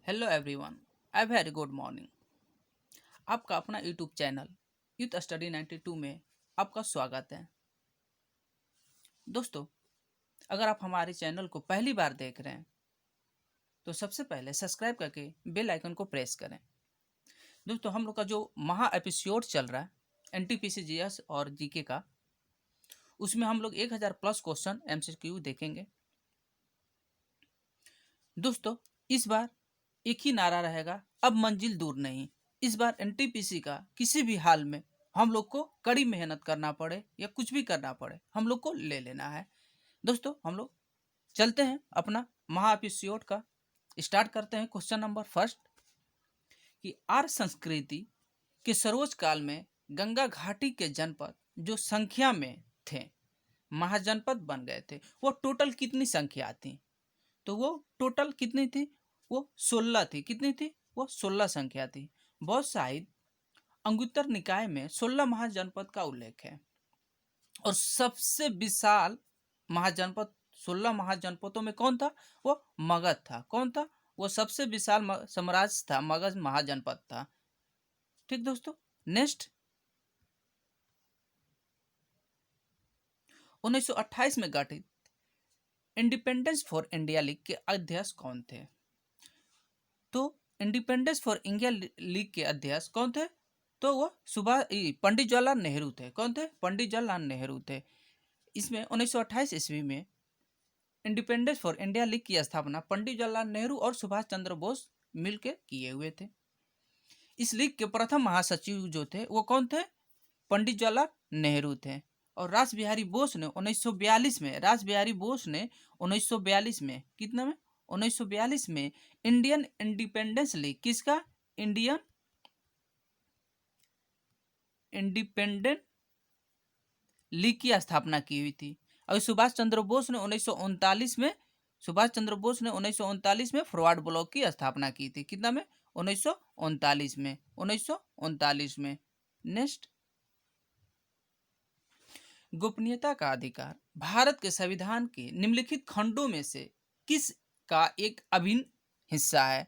Hello everyone, I very good morning. आपका अपना YouTube channel youth study 92 में आपका स्वागत है। दोस्तों, अगर आप हमारे चैनल को पहली बार देख रहे हैं तो सबसे पहले सब्सक्राइब करके बेल आइकन को प्रेस करें। दोस्तों, हम लोग का जो महा एपिसोड चल रहा है एनटीपीसी जीएस और जीके का, उसमें हम लोग 1000 प्लस क्वेश्चन एमसीक्यू देखेंगे। दोस्तों, इस बार एक ही नारा रहेगा, अब मंजिल दूर नहीं। इस बार एनटीपीसी का किसी भी हाल में हम लोग को कड़ी मेहनत करना पड़े या कुछ भी करना पड़े, हम लोग को ले लेना है। दोस्तों, हम लोग चलते हैं अपना महा एपिसोड का। स्टार्ट करते हैं क्वेश्चन नंबर फर्स्ट कि आर्य संस्कृति के सर्वोच्च काल में गंगा घाटी के जनपद जो संख्या में थे, महाजनपद बन गए थे, वो टोटल कितनी संख्या थी? तो वो टोटल कितनी थी? वो 16 थी। कितनी थी? वो 16 संख्या थी। बौद्ध साहित्य अंगुत्तर निकाय में 16 महाजनपद का उल्लेख है और सबसे विशाल महाजनपद 16 महाजनपदों में कौन था? वो मगध था। कौन था? वो सबसे विशाल साम्राज्य था, मगध महाजनपद था। ठीक दोस्तों, नेक्स्ट 1928 में गठित इंडिपेंडेंस फॉर इंडिया लीग के अध्यक्ष कौन थे? तो इंडिपेंडेंस फॉर इंडिया लीग के अध्यक्ष कौन थे? तो वो पंडित जवाहरलाल नेहरू थे। कौन थे? पंडित जवाहरलाल नेहरू थे। इसमें 1928 ईस्वी में इंडिपेंडेंस फॉर इंडिया लीग की स्थापना पंडित जवाहरलाल नेहरू और सुभाष चंद्र बोस मिलकर किए हुए थे। इस लीग के प्रथम महासचिव जो थे वो कौन थे? पंडित जवाहरलाल नेहरू थे। और रास बिहारी बोस ने 1942 में, रास बिहारी बोस ने 1942 में, कितना में? 1942 में इंडियन इंडिपेंडेंस लीग, किसका? इंडियन इंडिपेंडेंट लीग की स्थापना की हुई थी। और सुभाष चंद्र बोस ने 1939 में, सुभाष चंद्र बोस ने 1939 में फॉरवर्ड ब्लॉक की स्थापना की थी। कितना में? 1939 में, 1939 में। नेक्स्ट, गोपनीयता का अधिकार भारत के संविधान के निम्नलिखित खंडों में से किस का एक अभिन्न हिस्सा है?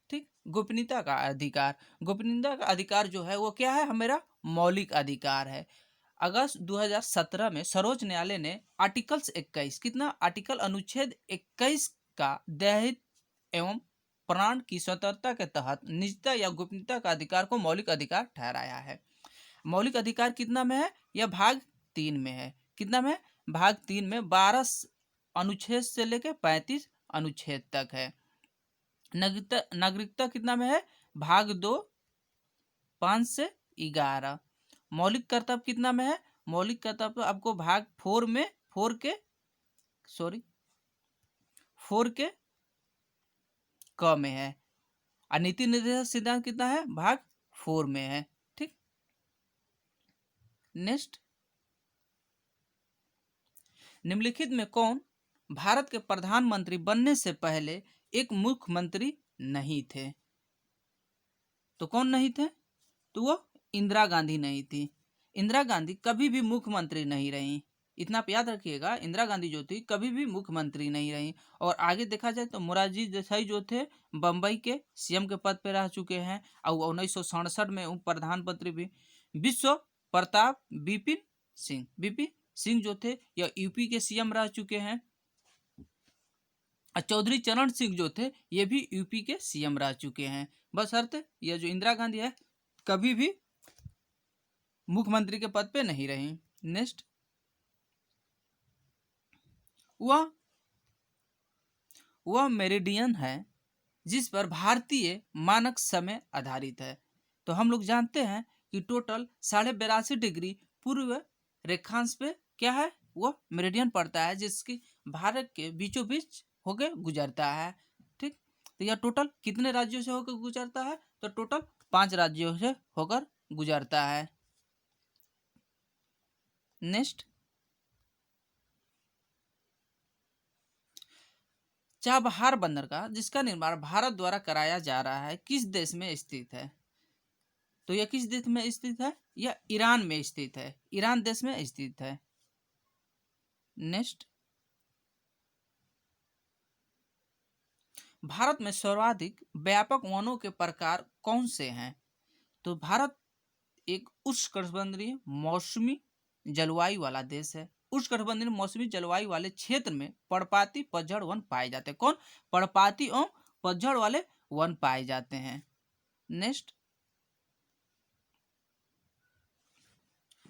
ठीक, गोपनीयता का अधिकार, गोपनीयता का अधिकार जो है वो क्या है? हमारा मौलिक अधिकार है। अगस्त 2017 में सर्वोच्च न्यायालय ने आर्टिकल्स 21, कितना? आर्टिकल अनुच्छेद 21 का दैहिक एवं प्राण की स्वतंत्रता के तहत निजता या गोपनीयता का अधिकार को मौलिक अधिकार ठहराया है। मौलिक अधिकार कितना में है? यह भाग 3 में है। कितना में? भाग 3 में 12 अनुच्छेद से लेकर 35 अनुच्छेद तक है। नागरिकता कितना में है? भाग 2 5 से 11। मौलिक कर्तव्य कितना में है? मौलिक कर्तव्य आपको भाग 4 में, 4 के क में है। और नीति निर्देशक सिद्धांत कितना है? भाग 4 में है। ठीक, नेक्स्ट, निम्नलिखित में कौन भारत के प्रधानमंत्री बनने से पहले एक मुख्यमंत्री नहीं थे? तो कौन नहीं थे? तो वो इंदिरा गांधी नहीं थी। इंदिरा गांधी कभी भी मुख्यमंत्री नहीं रही। इतना आप याद रखिएगा, इंदिरा गांधी जो थी कभी भी मुख्यमंत्री नहीं रही। और आगे देखा जाए तो मोरारजी देसाई जो थे बम्बई के सीएम के पद पे रह चुके हैं और 1967 में उप प्रधानमंत्री भी। विश्व प्रताप बीपी सिंह जो थे यह यूपी के सीएम रह चुके हैं। चौधरी चरण सिंह जो थे ये भी यूपी के सीएम रह चुके हैं। बस अर्थ यह जो इंदिरा गांधी है कभी भी मुख्यमंत्री के पद पे नहीं रही। नेक्स्ट, वह मेरिडियन है जिस पर भारतीय मानक समय आधारित है। तो हम लोग जानते हैं कि टोटल 82.5 डिग्री पूर्व रेखांश पे क्या है? वह मेरिडियन पड़ता है जिसकी भारत के बीचों बीच होकर गुजरता है। ठीक, तो यह टोटल कितने राज्यों से होकर गुजरता है? तो टोटल 5 राज्यों से होकर गुजरता है। नेक्स्ट, चाबहार बंदरगाह जिसका निर्माण भारत द्वारा कराया जा रहा है किस देश में स्थित है? तो यह किस देश में स्थित है? यह ईरान में स्थित है। ईरान देश में स्थित है। नेक्स्ट, भारत में सर्वाधिक व्यापक वनों के प्रकार कौन से हैं? तो भारत एक उष्णकटिबंधीय मौसमी जलवायु वाला देश है। उष्णकटिबंधीय मौसमी जलवायु वाले क्षेत्र में पर्णपाती पतझड़ वन पाए जाते हैं। कौन? पर्णपाती एवं पतझड़ वाले वन पाए जाते हैं। नेक्स्ट,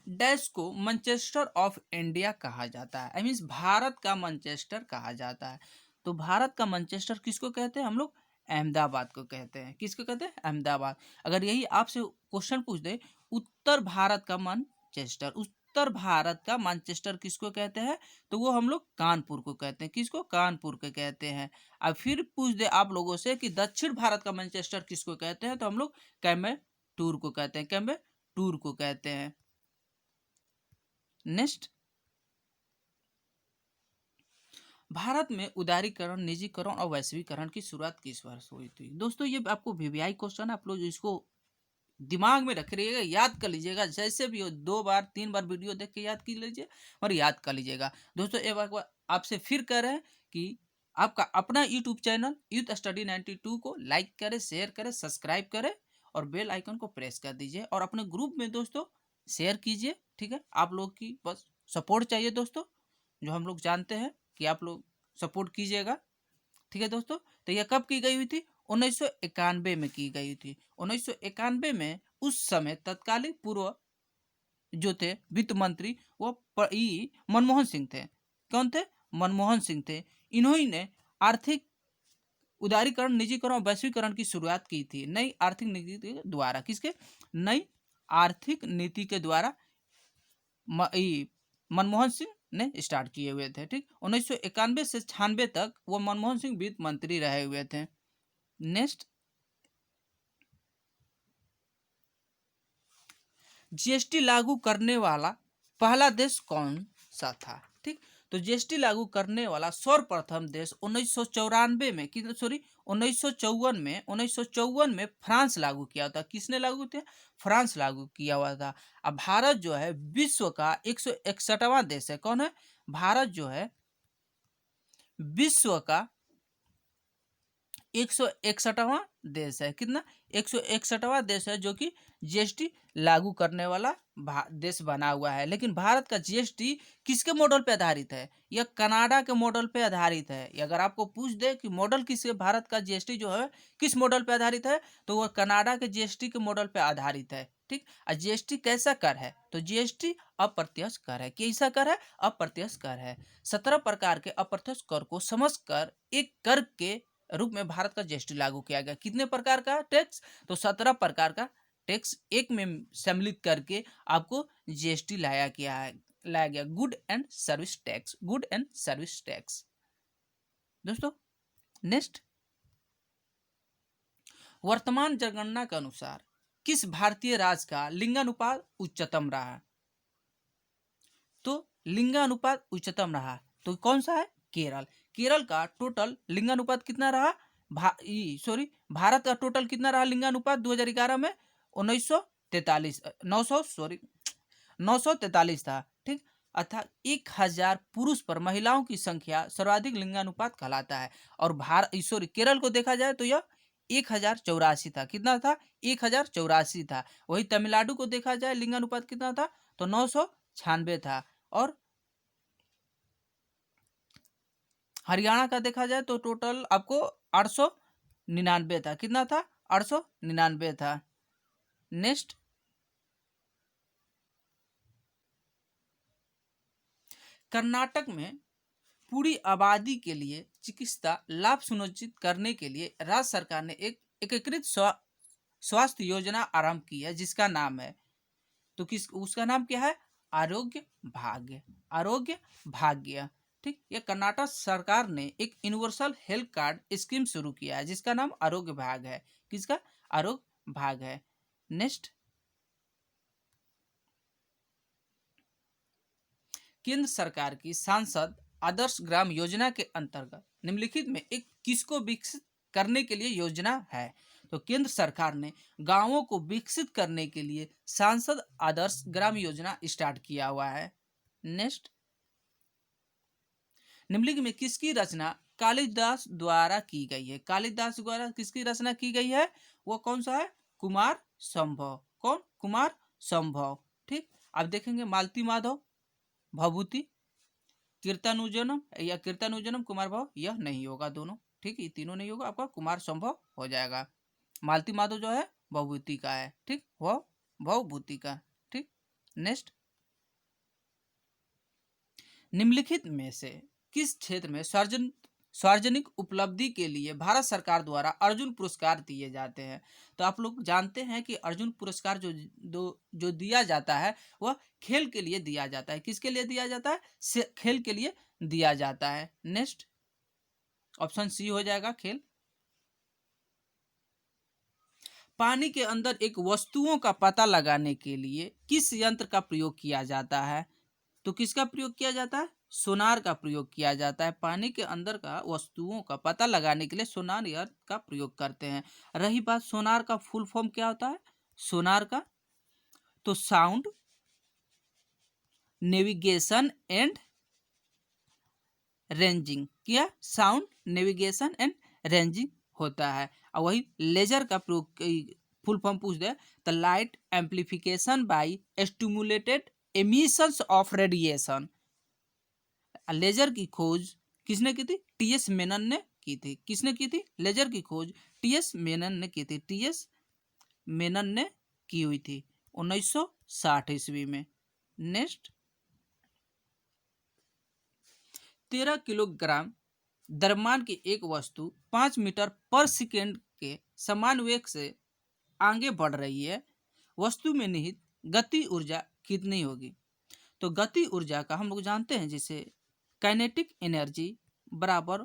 डैश को मैनचेस्टर ऑफ इंडिया कहा जाता है। आई मीन्स भारत का मैनचेस्टर कहा जाता है। तो भारत का मैनचेस्टर किसको कहते हैं हम लोग? अहमदाबाद को कहते हैं। किसको कहते हैं? अहमदाबाद। अगर यही आपसे क्वेश्चन पूछ दे, उत्तर भारत का मैनचेस्टर, उत्तर भारत का मैनचेस्टर किसको कहते हैं? तो वो हम लोग कानपुर को कहते हैं। किसको? कानपुर को कहते हैं। अब फिर पूछ दे आप लोगों से कि दक्षिण भारत का मैनचेस्टर किसको कहते हैं? तो हम लोग कोयम्बटूर को कहते हैं। कोयम्बटूर को कहते हैं। नेक्स्ट, भारत में उदारीकरण, निजीकरण और वैश्वीकरण की शुरुआत किस वर्ष हुई थी? दोस्तों ये आपको वीवीआई क्वेश्चन, आप लोग इसको दिमाग में रख रहिएगा, याद कर लीजिएगा। जैसे भी हो 2 बार 3 बार वीडियो देख के याद कर लीजिए और याद कर लीजिएगा। दोस्तों एक बार आपसे फिर कह रहे हैं कि आपका अपना यूट्यूब चैनल यूथ स्टडी 92 को लाइक करें, शेयर करें, सब्सक्राइब करें और बेल आइकन को प्रेस कर दीजिए और अपने ग्रुप में दोस्तों शेयर कीजिए। ठीक है, आप लोग की बस सपोर्ट चाहिए दोस्तों, जो हम लोग जानते हैं कि आप लोग सपोर्ट कीजिएगा। ठीक है दोस्तों, तो यह कब की गई हुई थी? 1991 में की गई थी। 1991 में उस समय तत्कालीन पूर्व जो थे वित्त मंत्री वो मनमोहन सिंह थे। कौन थे? मनमोहन सिंह थे। इन्होंने आर्थिक उदारीकरण, निजीकरण और वैश्वीकरण की शुरुआत की थी नई आर्थिक नीति के द्वारा। किसके? नई आर्थिक नीति के द्वारा मनमोहन सिंह ने स्टार्ट किए हुए थे। ठीक, 1991 से 96 तक वो मनमोहन सिंह वित्त मंत्री रहे हुए थे। नेक्स्ट, जीएसटी लागू करने वाला पहला देश कौन सा था? ठीक, तो जीएसटी लागू करने वाला सर्वप्रथम देश 1994 में, सॉरी 1954 में फ्रांस लागू किया था। किसने लागू किया? फ्रांस लागू किया हुआ था। अब भारत जो है विश्व का 161वां देश है। कौन है? भारत जो है विश्व का 161वां देश है। कितना? 161वां देश है जो कि जीएसटी लागू करने वाला देश बना हुआ है। लेकिन भारत का जीएसटी किसके मॉडल पे आधारित है? यह कनाडा के मॉडल पे आधारित है। अगर आपको पूछ दे कि मॉडल किसके, भारत का जीएसटी जो है किस मॉडल पे आधारित है, तो वह कनाडा के जीएसटी के मॉडल पे आधारित है। ठीक, और जीएसटी कैसा कर है? तो जीएसटी अप्रत्यक्ष कर है। कैसा कर है? अप्रत्यक्ष कर है। 17 प्रकार के अप्रत्यक्ष कर को समझकर एक कर के रूप में भारत का जीएसटी लागू किया गया। कितने प्रकार का टैक्स? तो 17 प्रकार का टैक्स एक में सम्मिलित करके आपको जीएसटी लाया गया, good and service tax, good and service tax. दोस्तों नेक्स्ट, वर्तमान जनगणना के अनुसार किस भारतीय राज्य का लिंगानुपात उच्चतम रहा? तो लिंगानुपात उच्चतम रहा तो कौन सा है? केरल। केरल का टोटल लिंगानुपात कितना रहा? भारत का टोटल कितना रहा लिंगानुपात 2011 में? 1943 943 था। ठीक, अर्थात 1000 पुरुष पर महिलाओं की संख्या सर्वाधिक लिंगानुपात कहलाता है। और केरल को देखा जाए तो यह 1084 था। कितना था? 1084 था। वही तमिलनाडु को देखा जाए लिंगानुपात कितना था? तो 996 था। और हरियाणा का देखा जाए तो टोटल आपको 899 था। कितना था? 899 था। नेक्स्ट, कर्नाटक में पूरी आबादी के लिए चिकित्सा लाभ सुनिश्चित करने के लिए राज्य सरकार ने एक एकीकृत स्वास्थ्य योजना आरंभ की है जिसका नाम है, तो उसका नाम क्या है? आरोग्य भाग्य। आरोग्य भाग्य। ठीक, ये कर्नाटक सरकार ने एक यूनिवर्सल हेल्थ कार्ड स्कीम शुरू किया है जिसका नाम आरोग्य भाग्य है। किसका? आरोग्य भाग्य है। नेक्स्ट, केंद्र सरकार की सांसद आदर्श ग्राम योजना के अंतर्गत निम्नलिखित में एक किसको विकसित करने के लिए योजना है? तो केंद्र सरकार ने गांवों को विकसित करने के लिए सांसद आदर्श ग्राम योजना स्टार्ट किया हुआ है। नेक्स्ट, निम्नलिखित में किसकी रचना कालिदास द्वारा की गई है। कालिदास द्वारा किसकी रचना की गई है? वो कौन सा है? कुमार संभव। कौन? कुमार संभव। ठीक। अब देखेंगे मालती माधव, भभूति, कीर्तनुजनम या कीर्तनुजनम, कुमार भाव, यह नहीं होगा दोनों। ठीक, ये तीनों नहीं होगा, आपका कुमार संभव हो जाएगा। मालती माधव जो है भभूति का है। ठीक, वह भवभूति का। ठीक। नेक्स्ट, निम्नलिखित में से किस क्षेत्र में सार्वजनिक उपलब्धि के लिए भारत सरकार द्वारा अर्जुन पुरस्कार दिए जाते हैं? तो आप लोग जानते हैं कि अर्जुन पुरस्कार जो दिया जाता है वह खेल के लिए दिया जाता है। किसके लिए दिया जाता है? खेल के लिए दिया जाता है। नेक्स्ट, ऑप्शन सी हो जाएगा, खेल। पानी के अंदर एक वस्तुओं का पता लगाने के लिए किस यंत्र का प्रयोग किया जाता है? तो किसका प्रयोग किया जाता है? सोनार का प्रयोग किया जाता है। पानी के अंदर का वस्तुओं का पता लगाने के लिए सोनार यंत्र का प्रयोग करते हैं। रही बात सोनार का फुल फॉर्म क्या होता है? सोनार का तो साउंड नेविगेशन एंड रेंजिंग, क्या? साउंड नेविगेशन एंड रेंजिंग होता है। और वही लेजर का प्रयोग फुल फॉर्म पूछ दे तो light amplification by stimulated emissions of radiation. Laser की खोज किसने की थी? टीएस मेनन ने की थी। किसने की थी? लेजर की खोज टीएस मेनन ने की थी। टीएस मेनन ने की हुई थी 1960 ईस्वी में। नेक्स्ट, 13 किलोग्राम द्रव्यमान की एक वस्तु 5 मीटर पर सेकेंड के समान वेग से आगे बढ़ रही है। वस्तु में निहित गति ऊर्जा कितनी होगी? तो गति ऊर्जा का हम लोग जानते हैं जिसे काइनेटिक एनर्जी बराबर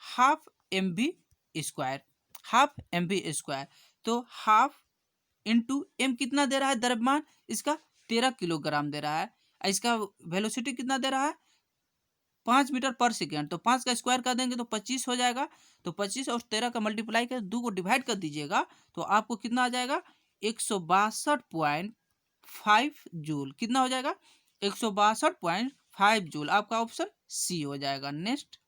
half M V square. Half M V square तो हाफ इंटू एम कितना दे रहा है? द्रव्यमान इसका 13 किलोग्राम दे रहा है। इसका वेलोसिटी कितना दे रहा है? 5 मीटर पर सेकेंड। तो 5 का स्क्वायर कर देंगे तो 25 हो जाएगा। तो 25 और 13 का मल्टीप्लाई कर 2 को डिवाइड कर दीजिएगा तो आपको कितना आ जाएगा? 162.5 जूल। कितना हो जाएगा? 162.5 जूल। आपका ऑप्शन सी हो जाएगा। नेक्स्ट,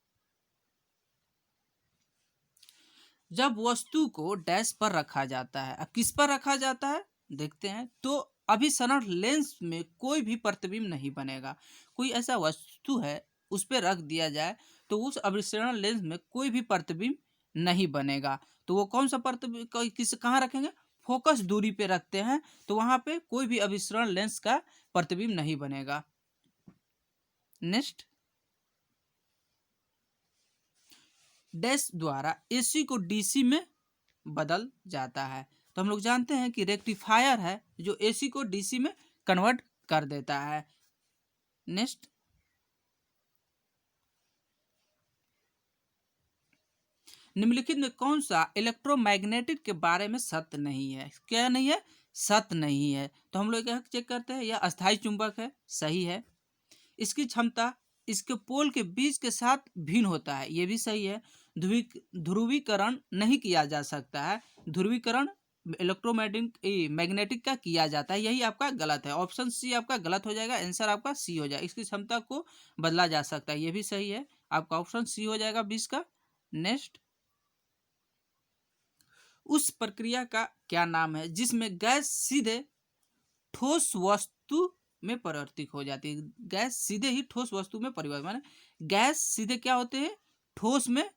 जब वस्तु को डैश पर रखा जाता है, अब किस पर रखा जाता है देखते हैं, तो अभिसरण लेंस में कोई भी प्रतिबिंब नहीं बनेगा। कोई ऐसा वस्तु है उस पर रख दिया जाए तो उस अभिसरण लेंस में कोई भी प्रतिबिंब नहीं बनेगा। तो वो कौन सा प्रतिबिंब किस कहाँ रखेंगे? फोकस दूरी पे रखते हैं तो वहां पे कोई भी अभिसरण लेंस का प्रतिबिंब नहीं बनेगा। नेक्स्ट, डैश द्वारा एसी को डीसी में बदल जाता है। तो हम लोग जानते हैं कि रेक्टिफायर है जो एसी को डीसी में कन्वर्ट कर देता है। नेक्स्ट, निम्नलिखित में कौन सा इलेक्ट्रोमैग्नेटिक के बारे में सत्य नहीं है? क्या नहीं है? सत्य नहीं है। तो हम लोग क्या चेक करते हैं, यह अस्थायी चुंबक है, सही है। इसकी क्षमता इसके पोल के बीच के साथ भिन्न होता है, ये भी सही है। ध्रुवीकरण नहीं किया जा सकता है। ध्रुवीकरण मैग्नेटिक का किया जाता है, यही आपका गलत है। ऑप्शन सी आपका गलत हो जाएगा। आंसर आपका सी हो जाएगा। इसकी क्षमता को बदला जा सकता है, ये भी सही है। आपका ऑप्शन सी हो जाएगा 20 का। नेक्स्ट, उस प्रक्रिया का क्या नाम है जिसमें गैस सीधे ठोस वस्तु में परिवर्तित हो जाती है? गैस सीधे ही ठोस वस्तु में परिवर्तित, माने गैस सीधे क्या होते हैं? ठोस में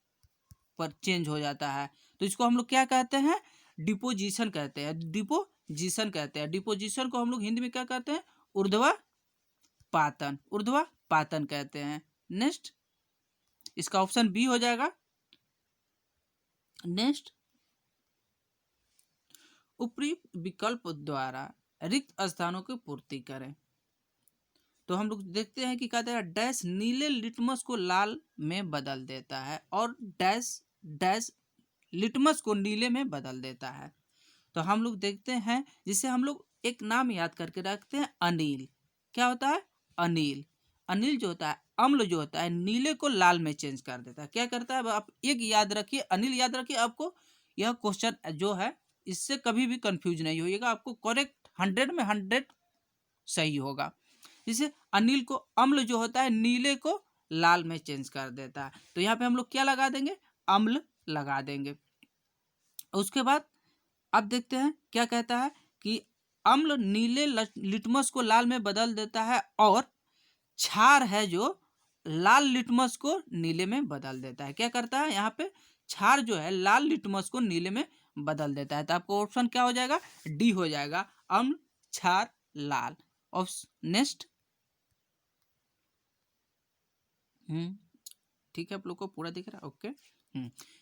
पर चेंज हो जाता है। तो इसको हम लोग क्या कहते हैं? डिपोजिशन कहते हैं। डिपोजिशन कहते हैं। डिपोजिशन को हम लोग हिंदी में क्या कहते हैं? ऊर्ध्वापातन। ऊर्ध्वापातन कहते हैं। नेक्स्ट, इसका ऑप्शन बी हो जाएगा। नेक्स्ट, ऊपरी विकल्प द्वारा रिक्त स्थानों की पूर्ति करें। तो हम लोग देखते हैं कि कहते हैं डैश नीले लिटमस को लाल में बदल देता है और डैश डैश लिटमस को नीले में बदल देता है। तो हम लोग देखते हैं जिसे हम लोग एक नाम याद करके रखते हैं, अनिल। क्या होता है? अनिल। अनिल जो होता है, अम्ल जो होता है, नीले को लाल में चेंज कर देता है। क्या करता है? आप एक याद रखिए, अनिल याद रखिए। आपको यह क्वेश्चन जो है इससे कभी भी कंफ्यूज नहीं होइएगा। आपको करेक्ट 100 में 100 सही होगा। जैसे अनिल को, अम्ल जो होता है नीले को लाल में चेंज कर देता है। तो यहाँ पे हम लोग क्या लगा देंगे, अम्ल लगा देंगे। उसके बाद अब देखते हैं क्या कहता है कि अम्ल नीले लिटमस को लाल में बदल देता है और क्षार है जो लाल लिटमस को नीले में बदल देता है। क्या करता है यहाँ पे, क्षार जो है लाल लिटमस को नीले में बदल देता है। तो आपको ऑप्शन क्या हो जाएगा, डी हो जाएगा, अम्ल क्षार लाल। नेक्स्ट। ठीक है, आप लोग को पूरा दिख रहा है, ओके।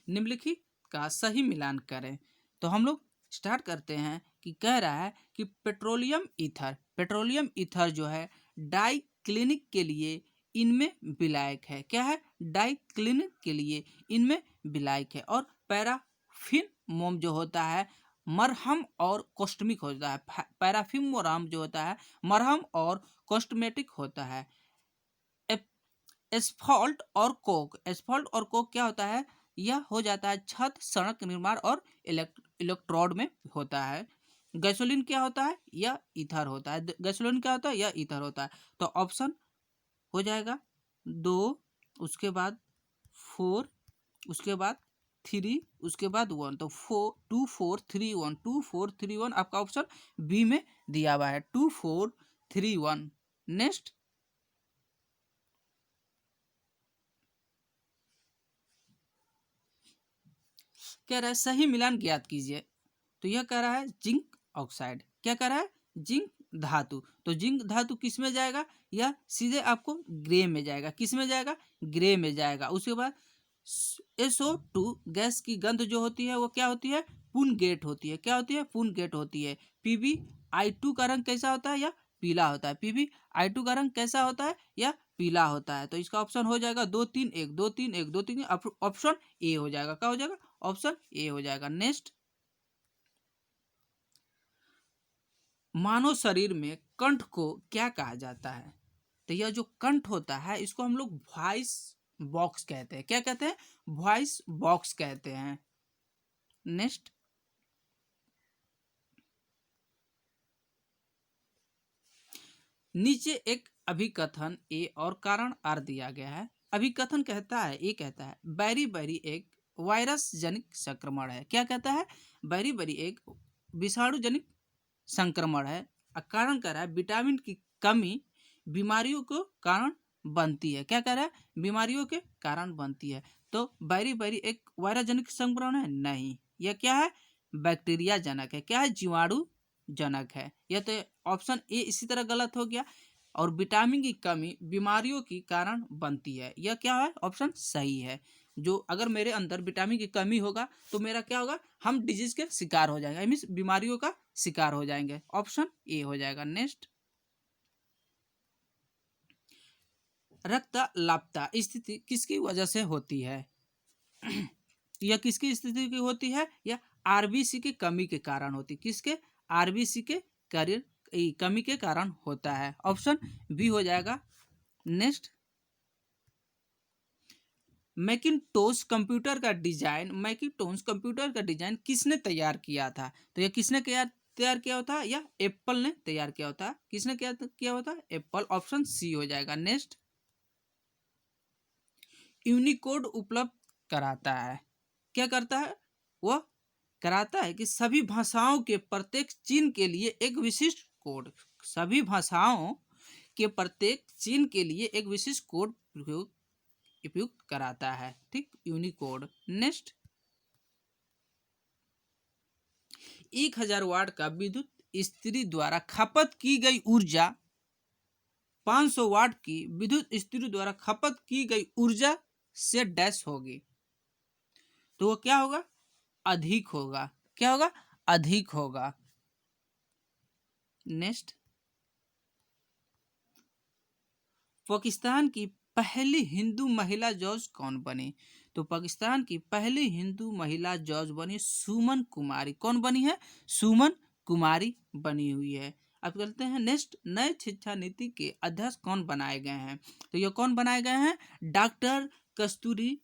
निम्नलिखित का सही मिलान करें। तो हम लोग स्टार्ट करते हैं कि कह रहा है कि पेट्रोलियम ईथर जो है डाई क्लिनिक के लिए इनमें विलायक है। क्या है, डाई क्लिनिक के लिए इनमें विलायक है। और पैराफिन मोम जो होता है मरहम और कॉस्मेटिक होता है। पैराफिन मोम जो होता है मरहम और कॉस्मेटिक होता है। एस्फॉल्ट और कोक क्या होता है, यह हो जाता है छत, सड़क निर्माण और इलेक्ट्रोड में होता है। गैसोलीन क्या होता है, यह ईथर होता है। गैसोलीन क्या होता है, यह ईथर होता है। तो ऑप्शन हो जाएगा 2, उसके बाद 4, उसके बाद 3, उसके बाद 1। तो 2 4 3 1, 2 4 3 1 आपका ऑप्शन बी में दिया हुआ है, 2 4 3 1। नेक्स्ट, कह रहा है सही मिलान ज्ञात कीजिए। तो यह कह रहा है जिंक ऑक्साइड। क्या कह रहा है, जिंक धातु। तो जिंक धातु किस में जाएगा, यह सीधे आपको ग्रे में जाएगा। किस में जाएगा, ग्रे में जाएगा। उसके बाद SO2 गैस की गंध जो होती है वो क्या होती है, पुनगेट होती है। क्या होती है, पुनगेट होती है। PbI2 का रंग कैसा होता है, या पीला होता है। PbI2 का रंग कैसा होता है, या पीला होता है। तो इसका ऑप्शन हो जाएगा 2 3 1 2 3 1 2 3। ऑप्शन ए हो जाएगा। क्या हो जाएगा, ऑप्शन ए हो जाएगा। नेक्स्ट, मानव शरीर में कंठ को क्या कहा जाता है। तो यह जो कंठ होता है इसको हम लोग वॉइस बॉक्स कहते हैं। क्या कहते हैं, वॉइस बॉक्स कहते हैं। नेक्स्ट, नीचे एक अभिकथन ए और कारण आर दिया गया है। अभिकथन कहता है, ए कहता है बैरी एक वायरस जनित संक्रमण है। क्या कहता है, बैरी एक विषाणु जनित संक्रमण है। कारण कह रहा है विटामिन की कमी बीमारियों को कारण बनती है। क्या कह रहा है, बीमारियों के कारण बनती है। तो बैरी एक वायरस जनित संक्रमण है, नहीं। यह क्या है, बैक्टीरिया जनक है। क्या है, जीवाणु जनक है। यह तो ऑप्शन ए इसी तरह गलत हो गया। और विटामिन की कमी बीमारियों की कारण बनती है, यह क्या है, ऑप्शन सही है। जो अगर मेरे अंदर विटामिन की कमी होगा तो मेरा क्या होगा, हम डिजीज के शिकार हो जाएंगे, मीन्स बीमारियों का शिकार हो जाएंगे। ऑप्शन ए हो जाएगा। नेक्स्ट, रक्तलापता स्थिति किसकी वजह से होती है। यह किसकी स्थिति की होती है, यह आरबीसी की कमी के कारण होती है। किसके, आरबीसी के कमी के कारण होता है। ऑप्शन बी हो जाएगा। नेक्स्ट, मैकिन्टोश कंप्यूटर का डिजाइन किसने तैयार किया था। तो यह किसने तैयार किया होता है, या एप्पल ने तैयार किया होता है। किसने किया होता है, एप्पल। ऑप्शन सी हो जाएगा। नेक्स्ट, यूनिकोड उपलब्ध कराता है। क्या करता है, वह कराता है कि सभी भाषाओं के प्रत्येक चिन्ह के लिए एक विशिष्ट कोड, सभी भाषाओं के प्रत्येक चिन्ह के लिए एक विशिष्ट कोड उपयुक्त कराता है। ठीक, यूनिकोड। नेक्स्ट, 1000 वाट का विद्युत स्त्री द्वारा खपत की गई ऊर्जा 500 वाट की विद्युत स्त्री द्वारा खपत की गई ऊर्जा से डैश होगी। तो वो क्या होगा, अधिक होगा। क्या होगा, अधिक होगा। नेक्स्ट, पाकिस्तान की पहली हिंदू महिला जज कौन बनी। तो पाकिस्तान की पहली हिंदू महिला जज बनी सुमन कुमारी। कौन बनी है, सुमन कुमारी बनी हुई है। अब चलते हैं नेक्स्ट, नए शिक्षा नीति के अध्यक्ष कौन बनाए गए हैं। तो ये कौन बनाए गए हैं, डॉक्टर कस्तूरी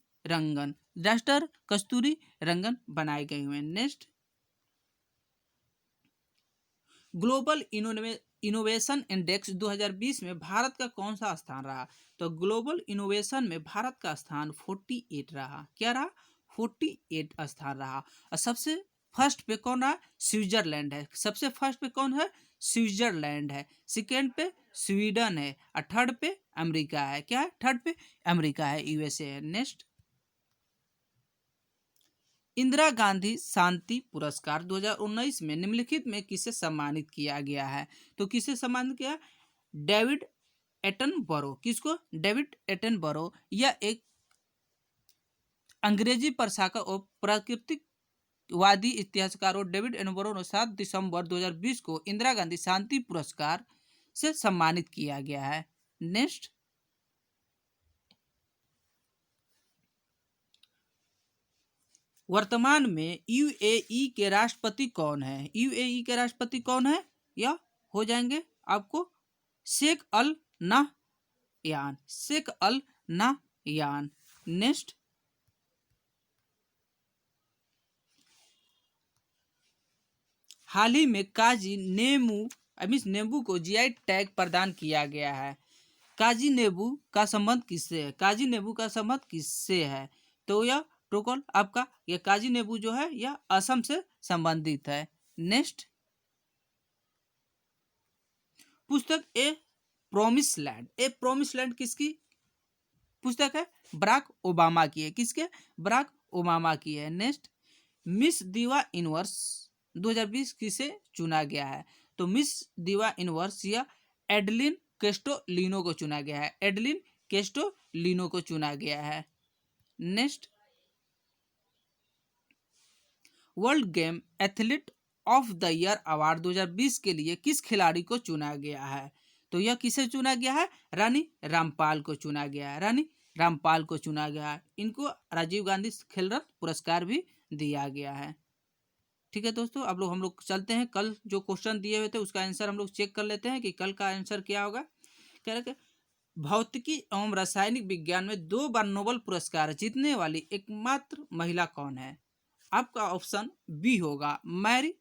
रंगन बनाए गए हुए हैं। नेक्स्ट, ग्लोबल इनोवेशन इंडेक्स 2020 में भारत का कौन सा स्थान रहा? तो ग्लोबल इनोवेशन में भारत का स्थान 48 रहा। क्या रहा? 48 स्थान रहा। और सबसे फर्स्ट पे कौन रहा? स्विट्जरलैंड है। सबसे फर्स्ट पे कौन है? स्विट्जरलैंड है। सेकेंड पे स्वीडन है और थर्ड पे अमेरिका है। क्या है? थर्ड पे अमेरिका है, यूएसए है। नेक्स्ट, इंदिरा गांधी शांति पुरस्कार 2019 में निम्नलिखित में किसे सम्मानित किया गया है? तो किसे सम्मानित किया? David Attenborough. किसको? David Attenborough. यह एक अंग्रेजी प्रशासक और प्राकृतिकवादी इतिहासकार डेविड एटनबरो ने 7 दिसंबर 2020 को इंदिरा गांधी शांति पुरस्कार से सम्मानित किया गया है। नेक्स्ट, वर्तमान में यूएई के राष्ट्रपति कौन है? यूएई के राष्ट्रपति कौन है? यह हो जाएंगे आपको Sheikh Al Nahyan. Sheikh Al Nahyan. Next, हाल ही में काजी नींबू को जीआई टैग प्रदान किया गया है। काजी नींबू का संबंध किससे है? काजी नींबू का संबंध किससे है? तो यह टोटल आपका यह काजी नींबू जो है यह असम से संबंधित है। नेक्स्ट, पुस्तक ए प्रोमिस लैंड। ए प्रोमिस लैंड किसकी पुस्तक है? बराक ओबामा की है। किसके? बराक ओबामा की है। नेक्स्ट, मिस दीवा यूनिवर्स 2020 किसे चुना गया है? तो मिस दीवा यूनिवर्स या एडलिन कैस्टोलिनो को चुना गया है। एडलिन कैस्टोलिनो को चुना गया है। Next, world game athlete of the year award 2020 के लिए किस खिलाड़ी को चुना गया है? तो यह किसे चुना गया है? रानी रामपाल को चुना गया है। रानी रामपाल को चुना गया है। इनको राजीव गांधी खेल रत्न पुरस्कार भी दिया गया है। ठीक है दोस्तों, अब हम लोग चलते हैं। कल जो क्वेश्चन दिए हुए थे उसका आंसर हम लोग चेक कर लेते हैं कि कल का आंसर क्या होगा। कह रहे भौतिकी एवं रासायनिक विज्ञान में 2 बार नोबेल पुरस्कार जीतने वाली एकमात्र महिला कौन है? आपका ऑप्शन बी होगा मैरी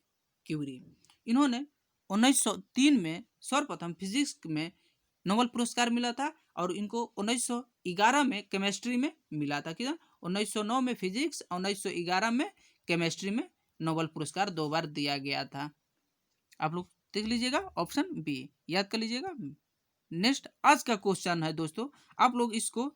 क्यूरी। इन्होंने 1903 में सर्वप्रथम फिजिक्स में नोबेल पुरस्कार मिला था और इनको 1911 में केमिस्ट्री में मिला था। किधर? 1909 में फिजिक्स और 1911 में केमिस्ट्री में नोबेल पुरस्कार 2 बार दिया गया था। आप लोग देख लीजिएगा, ऑप्शन बी याद कर लीजिएगा। नेक्स्ट, आज का क्वेश्चन है दोस्तों, आप लोग इसको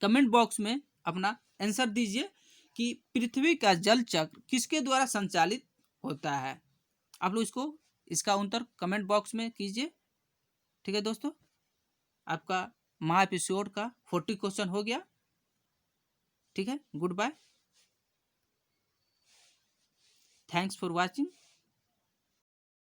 कमेंट बॉक्स में अपना आंसर दीजिए कि पृथ्वी का जल चक्र किसके द्वारा संचालित होता है? आप लोग इसका उत्तर कमेंट बॉक्स में कीजिए। ठीक है दोस्तों, आपका महा एपिसोड का 40 क्वेश्चन हो गया। ठीक है, good bye, thanks for watching.